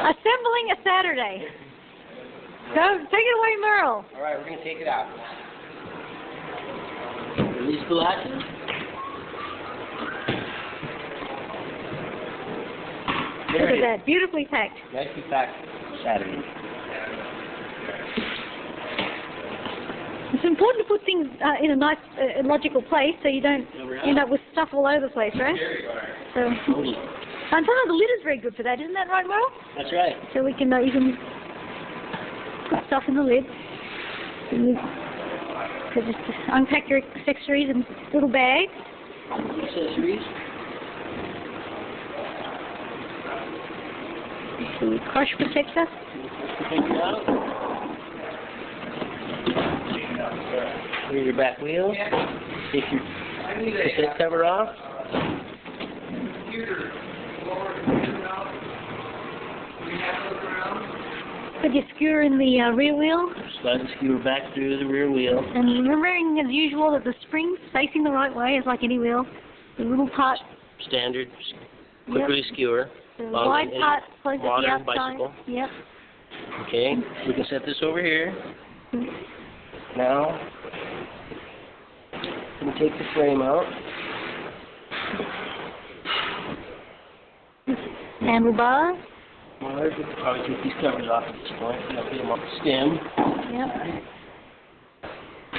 Assembling a SatRDay. Go, take it away, Merle. All right, we're going to take it out. Release the latches. Look at that, beautifully packed. Nicely packed SatRDay. It's important to put things in a nice, logical place so you don't end up with stuff all over the place, right? So, and the lid is very good for that, isn't that right, Merle? That's right. So we can, you can put stuff in the lid. So just unpack your accessories in little bags. Accessories. The crush protector. Here's your back wheel. Take your cassette cover off. Put your skewer in the rear wheel. Slide the skewer back through the rear wheel. And remembering, as usual, that the spring's facing the right way, as like any wheel. The little part. Standard quick release skewer. The wide part closes at the outside. Bicycle. Yep. Okay, we can set this over here. Now, we can take the frame out. Handlebar. Well, we can probably take these covers off at this point. I'll get them off the stem. Yep.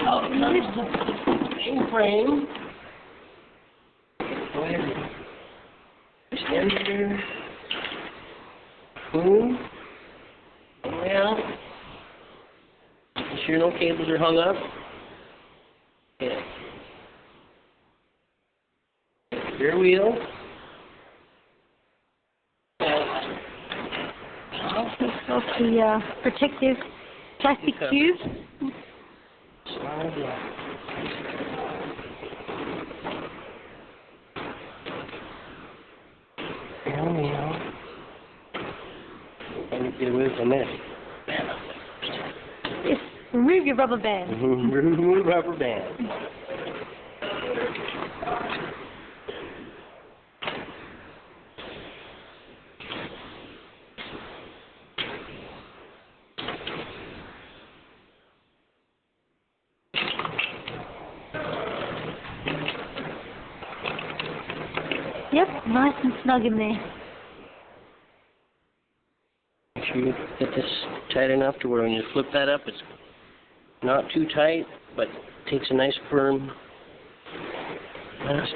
Out comes the main frame. Go ahead and stand there. Boom. Well, make sure no cables are hung up. Okay. Rear wheel. Off the protective plastic tube. Slide it. Rear wheel. And get away from this. Yes, remove your rubber band. Remove rubber band. Yep, nice and snug in there. Make sure you get this tight enough to where when you flip that up, it's not too tight, but takes a nice firm.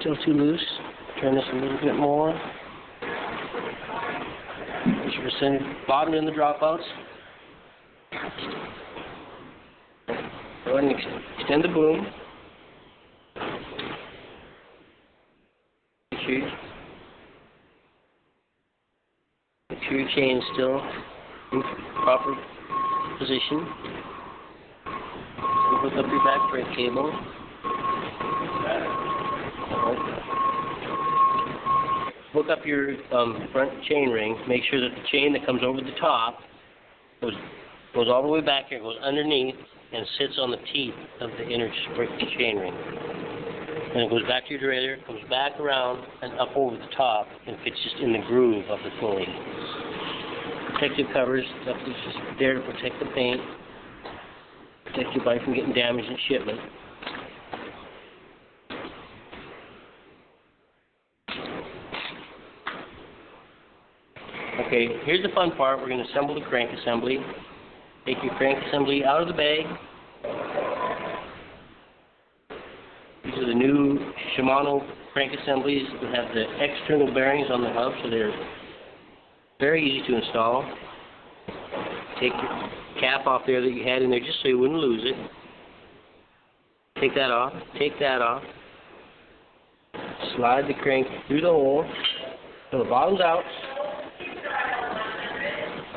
Still too loose. Turn this a little bit more. Make sure to send it bottom in the dropouts. Go ahead and extend the boom. Make sure your chain is still in proper position. Hook up your back brake cable. Hook up your front chain ring. Make sure that the chain that comes over the top goes all the way back here, goes underneath, and sits on the teeth of the inner chain ring. And it goes back to your derailleur, comes back around and up over the top, and fits just in the groove of the pulley. Protective covers, that is just there to protect the paint, protect your bike from getting damaged in shipment. Okay, here's the fun part. We're going to assemble the crank assembly. Take your crank assembly out of the bag. These are the new Shimano crank assemblies that have the external bearings on the hub, so they're very easy to install. Take your cap off there that you had in there just so you wouldn't lose it. Take that off. Take that off. Slide the crank through the hole so the bottom's out.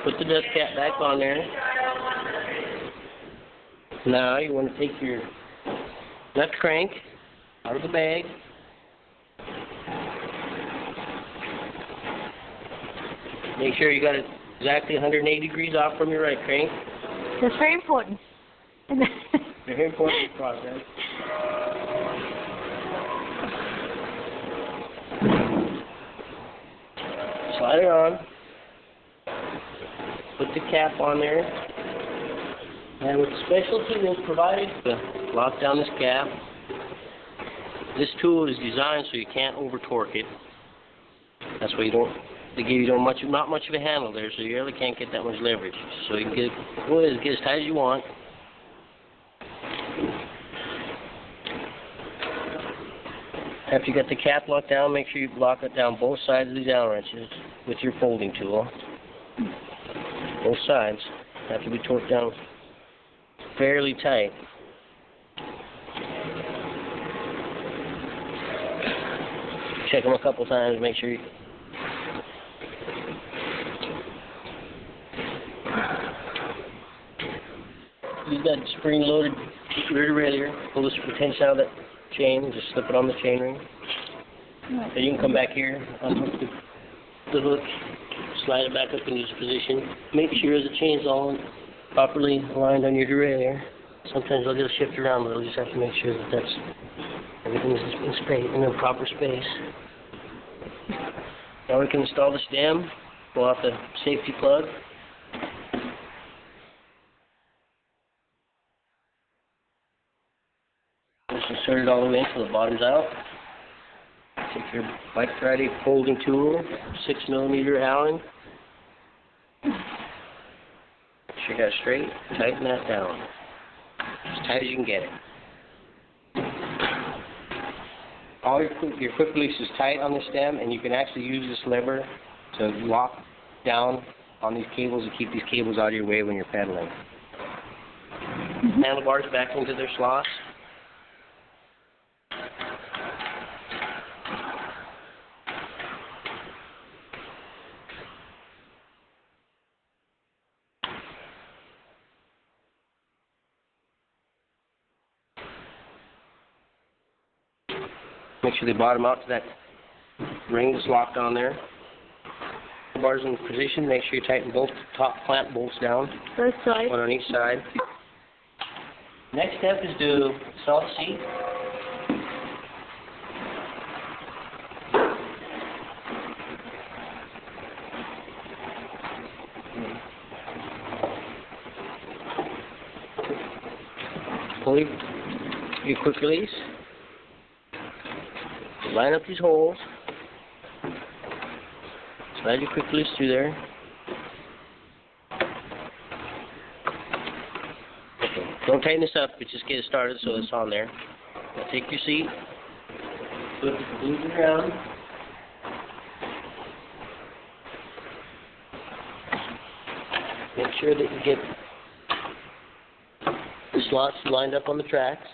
Put the dust cap back on there. Now you want to take your left crank out of the bag. Make sure you got it exactly 180 degrees off from your right crank. That's very important. Very important process. Slide it on. put the cap on there. And with the special tools provided to lock down this cap, this tool is designed so you can't over torque it. That's why they give you not much of a handle there, so you really can't get that much leverage. So you can get as tight as you want. After you got the cap locked down, make sure you lock it down both sides of these Allen wrenches with your folding tool. Both sides have to be torqued down fairly tight. Check them a couple times, make sure you... Use that spring-loaded rear derailleur. Pull the tension out of that chain and just slip it on the chainring. Then you can come back here, unhook the hook, slide it back up into this position. Make sure the chain's all properly aligned on your derailleur. Sometimes they'll just shift around, but you'll just have to make sure that everything's in space, in a proper space. Now we can install the stem. Pull out the safety plug. Just insert it all the way until the bottom's out. Take your SatRDay folding tool, 6mm Allen. Make sure you got it straight. Tighten that down. As tight as you can get it. All your quick release is tight on the stem, and you can actually use this lever to lock down on these cables and keep these cables out of your way when you're pedaling. Handlebars back into their slots. Make sure they bottom out to that ring that's locked on there. Bars in position. Make sure you tighten both top clamp bolts down. Both sides. One on each side. Next step is to install the seat. Pull your quick release. Line up these holes. Slide your quick release through there. Okay. Don't tighten this up, but just get it started so it's on there. Now take your seat. Flip the glue around. Make sure that you get the slots lined up on the tracks.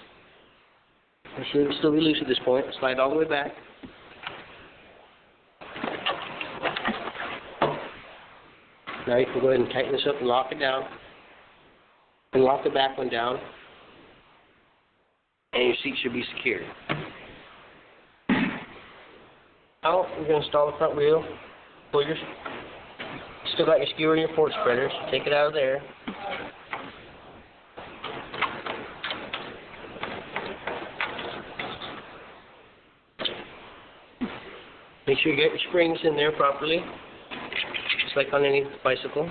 Make sure it'll still be loose at this point. Slide all the way back. Now you can go ahead and tighten this up and lock it down. And lock the back one down. And your seat should be secured. Now we're going to install the front wheel. Still got your skewer and your port spreader, so take it out of there. Make sure you get your springs in there properly, just like on any bicycle.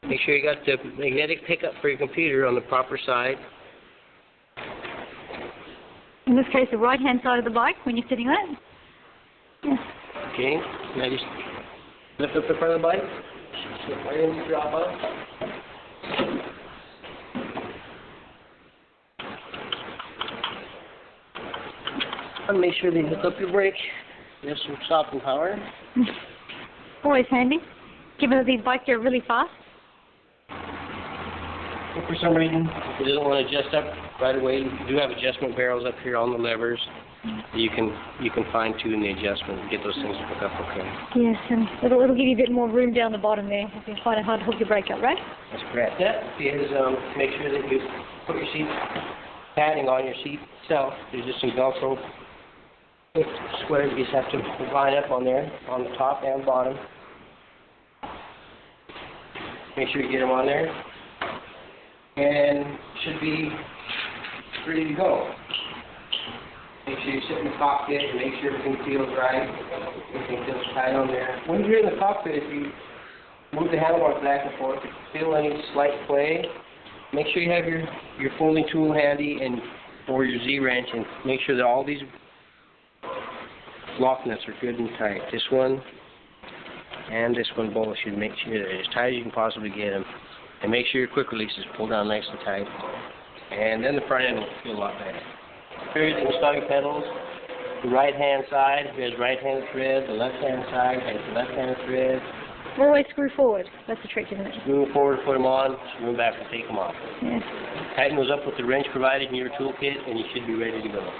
Make sure you got the magnetic pickup for your computer on the proper side. In this case, the right-hand side of the bike when you're sitting on it. Yes. Okay, now just lift up the front of the bike, slip right into the drop off. And make sure that you hook up your brake. You have some stopping power. Always handy, given that these bikes are really fast. If for some reason it doesn't want to adjust up right away, you do have adjustment barrels up here on the levers. You can fine tune the adjustment and get those things to hook up okay. Yes, and it'll give you a bit more room down the bottom there if you find it hard to hook your brake up, right? That's correct. That is make sure that you put your seat padding on your seat itself. There's just some Velcro squares you just have to line up on there, on the top and bottom. Make sure you get them on there. And should be ready to go. Make sure you sit in the cockpit and make sure everything feels right. Everything feels tight on there. When you're in the cockpit, if you move the handlebars back and forth. If you feel any slight play, make sure you have your folding tool handy and or your Z-wrench, and make sure that all these lock nuts are good and tight. This one and this one both should make sure they're as tight as you can possibly get them. And make sure your quick release is pulled down nice and tight. And then the front end will feel a lot better. Here you install your pedals. The right-hand side has right-handed thread. The left-hand side has left-handed thread. Always screw forward. That's the trick, isn't it? Screw them forward, put them on. Screw them back and take them off. Yeah. Tighten those up with the wrench provided in your toolkit, and you should be ready to go.